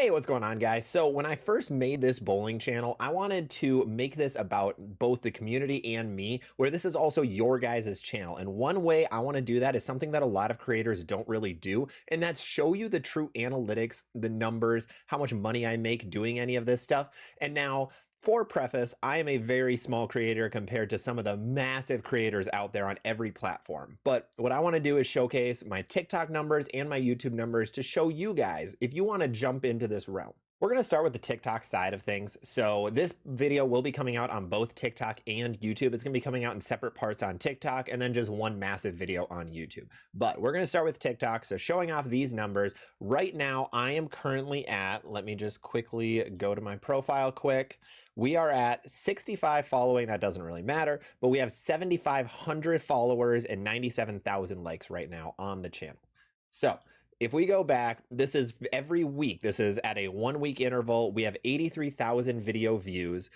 Hey, what's going on, guys? So when I first made this bowling channel, I wanted to make this about both the community and me, where this is also your guys' channel. And one way I want to do that is something that a lot of creators don't really do, and that's show you the true analytics, the numbers, how much money I make doing any of this stuff. And now, for preface, I am a very small creator compared to some of the massive creators out there on every platform. But what I want to do is showcase my TikTok numbers and my YouTube numbers to show you guys if you want to jump into this realm. We're going to start with the TikTok side of things. So this video will be coming out on both TikTok and YouTube. It's going to be coming out in separate parts on TikTok and then just one massive video on YouTube. But we're going to start with TikTok. So showing off these numbers right now, I am currently at, let me just quickly go to my profile quick. We are at 65 following. That doesn't really matter, but we have 7,500 followers and 97,000 likes right now on the channel. So if we go back, this is every week. This is at a 1 week interval. We have 83,000 video views.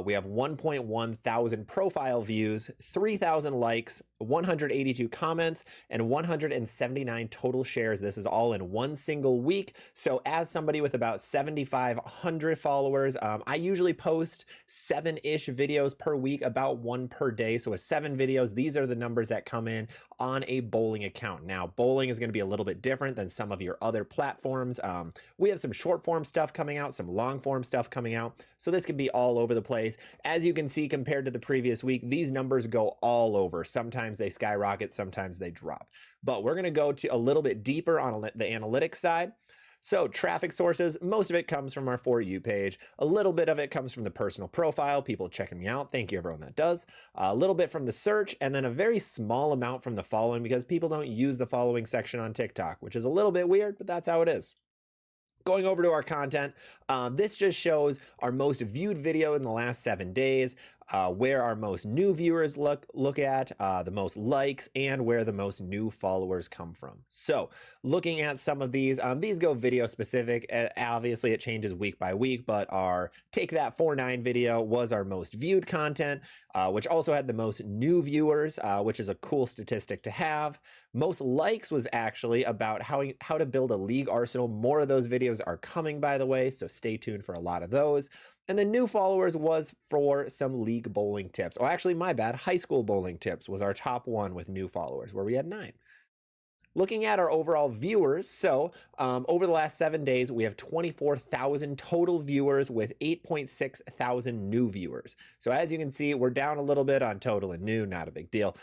We have 1.1 thousand profile views, 3,000 likes, 182 comments, and 179 total shares. This is all in one single week. So as somebody with about 7,500 followers, I usually post 7-ish videos per week, about 1 per day. So with 7 videos, these are the numbers that come in on a bowling account. Now, bowling is going to be a little bit different than some of your other platforms. We have some short form stuff coming out, some long form stuff coming out. So this can be all over the place. As you can see, compared to the previous week, these numbers go all over. Sometimes they skyrocket, sometimes they drop. But we're going to go to a little bit deeper on the analytics side. So traffic sources, most of it comes from our For You page. A little bit of it comes from the personal profile, people checking me out. Thank you, everyone that does. A little bit from the search, and then a very small amount from the following because people don't use the following section on TikTok, which is a little bit weird, but that's how it is. Going over to our content, this just shows our most viewed video in the last 7 days, where our most new viewers look at, the most likes, and where the most new followers come from. So looking at some of these go video specific. Obviously it changes week by week, but our Take That 4-9 video was our most viewed content, which also had the most new viewers, which is a cool statistic to have. Most likes was actually about how to build a league arsenal. More of those videos are coming, by the way, so stay tuned for a lot of those. And the new followers was for some league bowling tips. Oh, actually, my bad. High school bowling tips was our top one with new followers, where we had 9. Looking at our overall viewers, so over the last 7 days, we have 24,000 total viewers with 8.6 thousand new viewers. So as you can see, we're down a little bit on total and new, not a big deal.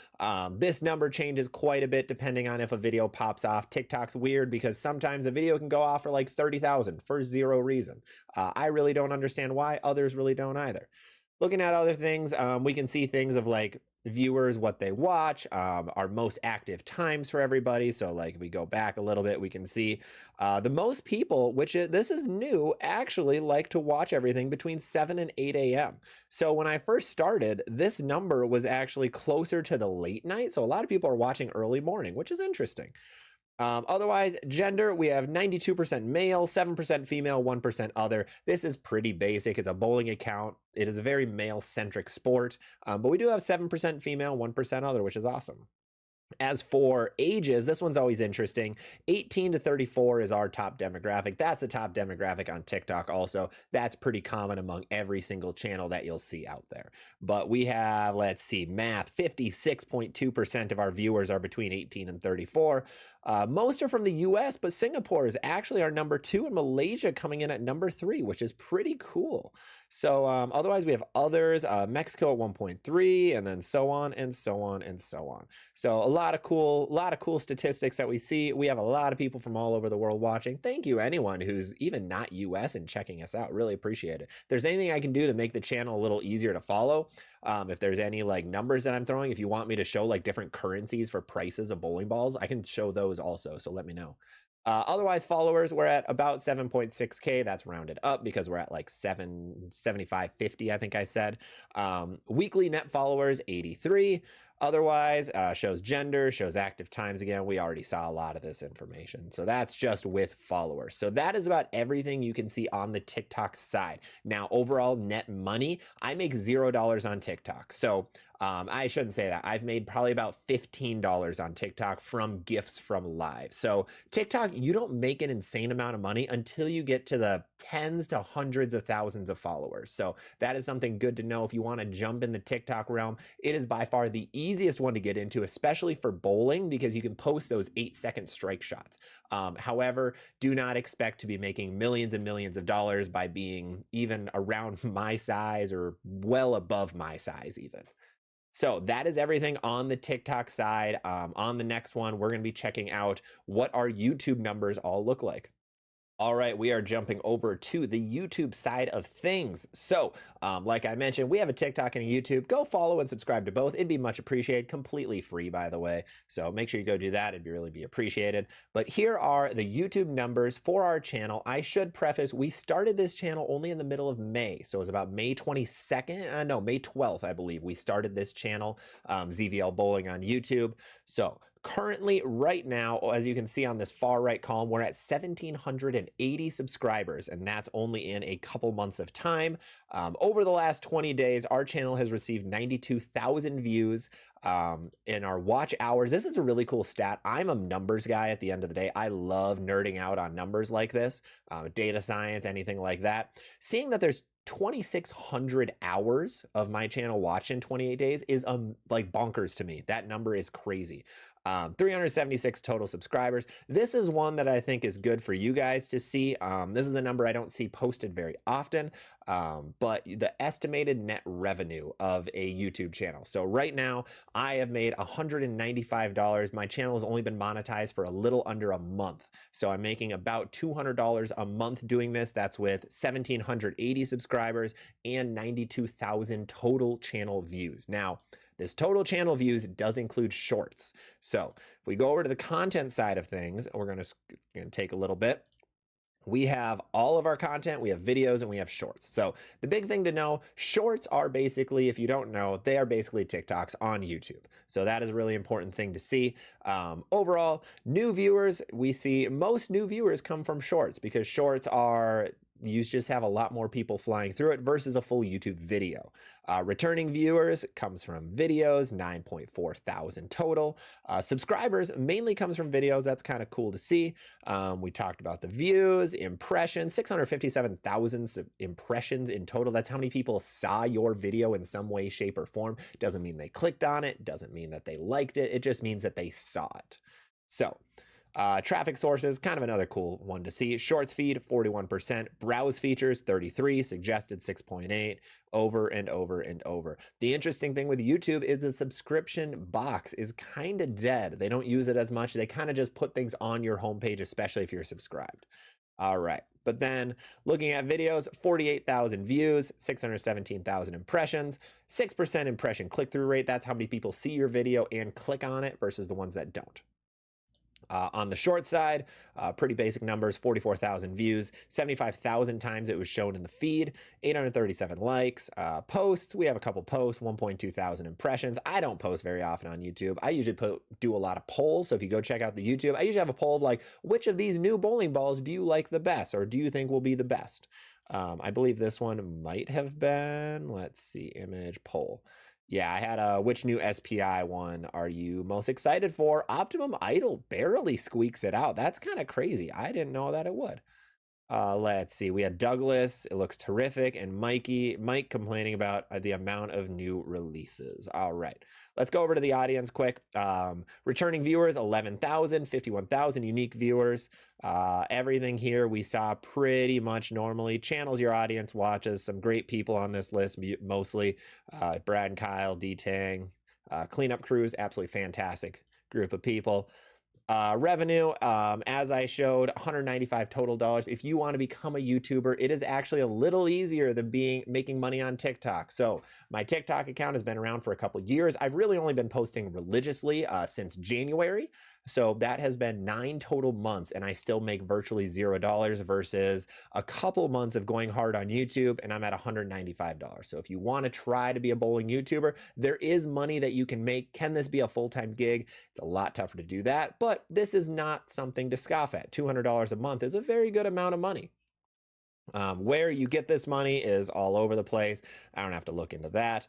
This number changes quite a bit depending on if a video pops off. TikTok's weird because sometimes a video can go off for like 30,000 for 0 reason. I really don't understand why. Others really don't either. Looking at other things, we can see things of like viewers, what they watch, our most active times for everybody. So like if we go back a little bit, we can see the most people, this is new, actually like to watch everything between 7 and 8 a.m. So when I first started, this number was actually closer to the late night. So a lot of people are watching early morning, which is interesting. Otherwise, gender, we have 92% male, 7% female, 1% other. This is pretty basic. It's a bowling account. It is a very male-centric sport, but we do have 7% female, 1% other, which is awesome. As for ages, this one's always interesting. 18 to 34 is our top demographic. That's the top demographic on TikTok also. That's pretty common among every single channel that you'll see out there. But we have, let's see, math, 56.2% of our viewers are between 18 and 34. Most are from the US, but Singapore is actually our number 2 and Malaysia coming in at number 3, which is pretty cool. So otherwise we have others, Mexico at 1.3, and then so on and so on and so on. So a lot of cool statistics that we see. We have a lot of people from all over the world watching. Thank you anyone who's even not US and checking us out. Really appreciate it. If there's anything I can do to make the channel a little easier to follow, if there's any like numbers that I'm throwing, if you want me to show like different currencies for prices of bowling balls, I can show those also. So let me know. Otherwise, followers, we're at about 7.6K. That's rounded up because we're at like 775.50, I think I said. Weekly net followers, 83. Otherwise, shows gender, shows active times again. We already saw a lot of this information. So that's just with followers. So that is about everything you can see on the TikTok side. Now, overall net money, I make $0 on TikTok. So I shouldn't say that. I've made probably about $15 on TikTok from gifts from live. So TikTok, you don't make an insane amount of money until you get to the tens to hundreds of thousands of followers. So that is something good to know if you want to jump in the TikTok realm. It is by far the easiest one to get into, especially for bowling, because you can post those 8-second strike shots. However, do not expect to be making millions and millions of dollars by being even around my size or well above my size even. So that is everything on the TikTok side. On the next one, we're going to be checking out what our YouTube numbers all look like. All right, we are jumping over to the YouTube side of things. So, like I mentioned, we have a TikTok and a YouTube. Go follow and subscribe to both. It'd be much appreciated. Completely free, by the way. So make sure you go do that. It'd really be appreciated. But here are the YouTube numbers for our channel. I should preface, we started this channel only in the middle of May. So it was about May 22nd. No, May 12th, I believe. We started this channel, ZVLBowling on YouTube. So currently, right now, as you can see on this far right column, we're at 1,780 subscribers, and that's only in a couple months of time. Over the last 20 days, our channel has received 92,000 views in our watch hours. This is a really cool stat. I'm a numbers guy at the end of the day. I love nerding out on numbers like this, data science, anything like that. Seeing that there's 2,600 hours of my channel watched in 28 days is like bonkers to me. That number is crazy. 376 total subscribers. This is one that I think is good for you guys to see. This is a number I don't see posted very often, but the estimated net revenue of a YouTube channel. So right now I have made $195. My channel has only been monetized for a little under a month. So I'm making about $200 a month doing this. That's with 1,780 subscribers and 92,000 total channel views. Now, this total channel views does include shorts. So if we go over to the content side of things, we're going to take a little bit. We have all of our content, we have videos, and we have shorts. So the big thing to know, shorts are basically, if you don't know, they are basically TikToks on YouTube. So that is a really important thing to see. Overall, new viewers, we see most new viewers come from shorts because shorts are, you just have a lot more people flying through it versus a full YouTube video. Returning viewers comes from videos, 9.4 thousand total. Subscribers mainly comes from videos. That's kind of cool to see. We talked about the views, impressions, 657,000 impressions in total. That's how many people saw your video in some way, shape, or form. Doesn't mean they clicked on it. Doesn't mean that they liked it. It just means that they saw it. So, traffic sources, kind of another cool one to see. Shorts feed, 41%. Browse features, 33. Suggested, 6.8. Over and over and over. The interesting thing with YouTube is the subscription box is kind of dead. They don't use it as much. They kind of just put things on your homepage, especially if you're subscribed. All right. But then looking at videos, 48,000 views, 617,000 impressions, 6% impression click-through rate. That's how many people see your video and click on it versus the ones that don't. On the short side, pretty basic numbers, 44,000 views, 75,000 times it was shown in the feed, 837 likes. Posts, we have a couple posts, 1.2 thousand impressions. I don't post very often on YouTube. I usually do a lot of polls. So if you go check out the YouTube, I usually have a poll of like, which of these new bowling balls do you like the best or do you think will be the best? I believe this one might have been, let's see, image poll. Yeah, I had a which new SPI one are you most excited for? Optimum Idol barely squeaks it out. That's kind of crazy. I didn't know that it would. Let's see. We had Douglas. It looks terrific. And Mike complaining about the amount of new releases. All right. Let's go over to the audience quick. Returning viewers, 11,000, 51,000 unique viewers. Everything here we saw pretty much normally. Channels your audience watches. Some great people on this list, mostly Brad and Kyle, D-Tang. Cleanup crews, absolutely fantastic group of people. Revenue, as I showed, $195 total dollars. If you want to become a YouTuber, it is actually a little easier than making money on TikTok. So my TikTok account has been around for a couple years. I've really only been posting religiously since January. So that has been 9 total months and I still make virtually $0 versus a couple months of going hard on YouTube and I'm at $195. So if you want to try to be a bowling YouTuber, there is money that you can make. Can this be a full-time gig? It's a lot tougher to do that, but this is not something to scoff at. $200 a month is a very good amount of money. Where you get this money is all over the place. I don't have to look into that.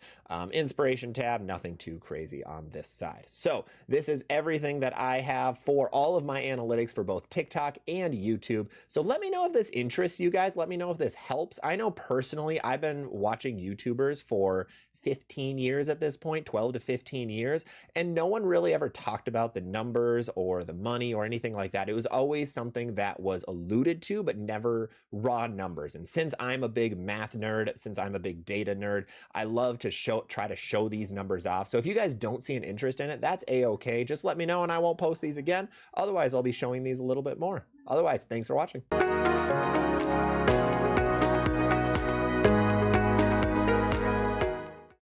Inspiration tab, nothing too crazy on this side. So this is everything that I have for all of my analytics for both TikTok and YouTube. So let me know if this interests you guys. Let me know if this helps. I know personally, I've been watching YouTubers for 15 years at this point, 12 to 15 years, and no one really ever talked about the numbers or the money or anything like that. It was always something that was alluded to, but never raw numbers. And since I'm a big math nerd, since I'm a big data nerd, I love to try to show these numbers off. So if you guys don't see an interest in it, that's a-okay. Just let me know and I won't post these again. Otherwise, I'll be showing these a little bit more. Otherwise, thanks for watching.